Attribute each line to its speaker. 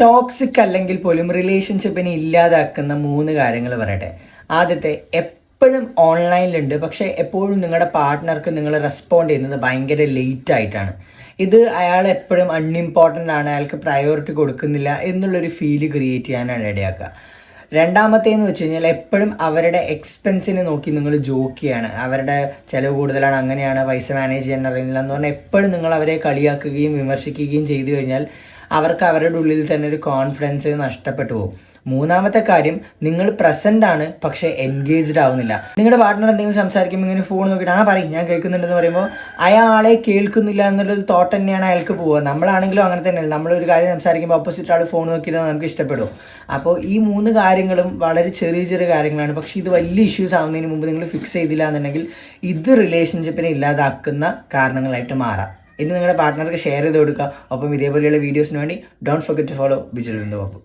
Speaker 1: Toxic അല്ലെങ്കിൽ പോലും റിലേഷൻഷിപ്പിനെ ഇല്ലാതാക്കുന്ന 3 കാര്യങ്ങൾ പറയട്ടെ. ആദ്യത്തെ, എപ്പോഴും ഓൺലൈനിലുണ്ട് പക്ഷേ എപ്പോഴും നിങ്ങളുടെ പാർട്ട്ണർക്ക് നിങ്ങൾ റെസ്പോണ്ട് ചെയ്യുന്നത് ഭയങ്കര ലേറ്റ് ആയിട്ടാണ്. ഇത് അയാൾ എപ്പോഴും അൺഇമ്പോർട്ടൻ്റ് ആണ്, അയാൾക്ക് പ്രയോറിറ്റി കൊടുക്കുന്നില്ല എന്നുള്ളൊരു ഫീല് ക്രിയേറ്റ് ചെയ്യാനാണ് ഇടയാക്കുക. രണ്ടാമത്തേന്ന് വെച്ച് കഴിഞ്ഞാൽ എപ്പോഴും അവരുടെ എക്സ്പെൻസിനെ നോക്കി നിങ്ങൾ ജോക്ക് ചെയ്യാണ്, അവരുടെ ചിലവ് കൂടുതലാണ്, അങ്ങനെയാണ്, പൈസ മാനേജ് ചെയ്യാൻ അറിയില്ല എന്ന് പറഞ്ഞാൽ എപ്പോഴും നിങ്ങൾ അവരെ കളിയാക്കുകയും വിമർശിക്കുകയും ചെയ്തു കഴിഞ്ഞാൽ അവർക്ക് അവരുടെ ഉള്ളിൽ തന്നെ ഒരു കോൺഫിഡൻസ് നഷ്ടപ്പെട്ടു പോകും. മൂന്നാമത്തെ കാര്യം, നിങ്ങൾ പ്രസൻ്റ് ആണ് പക്ഷേ എൻഗേജ്ഡ് ആവുന്നില്ല. നിങ്ങളുടെ പാർട്ട്ണർ എന്തെങ്കിലും സംസാരിക്കുമ്പോൾ ഇങ്ങനെ ഫോൺ നോക്കിയിട്ട് പറയും ഞാൻ കേൾക്കുന്നുണ്ടെന്ന് പറയുമ്പോൾ അയാളെ കേൾക്കുന്നില്ല എന്നുള്ളൊരു തോട്ട് തന്നെയാണ് അയാൾക്ക് പോവുക. നമ്മളാണെങ്കിലും അങ്ങനെ തന്നെയല്ല, നമ്മളൊരു കാര്യം സംസാരിക്കുമ്പോൾ ഓപ്പോസിറ്റ് ആൾ ഫോൺ നോക്കിയിട്ട് നമുക്ക് ഇഷ്ടപ്പെടും. അപ്പോൾ ഈ 3 കാര്യങ്ങളും വളരെ ചെറിയ ചെറിയ കാര്യങ്ങളാണ്, പക്ഷേ ഇത് വലിയ ഇഷ്യൂസ് ആവുന്നതിന് മുമ്പ് നിങ്ങൾ ഫിക്സ് ചെയ്തില്ല എന്നുണ്ടെങ്കിൽ ഇത് റിലേഷൻഷിപ്പിനെ ഇല്ലാതാക്കുന്ന കാരണങ്ങളായിട്ട് മാറാം. ഇനി നിങ്ങളുടെ പാർട്ട്ണർക്ക് ഷെയർ ചെയ്ത് കൊടുക്കുക. ഒപ്പം ഇതേപോലെയുള്ള വീഡിയോസിന് വേണ്ടി don't forget to follow Bijul Bindu Pappu.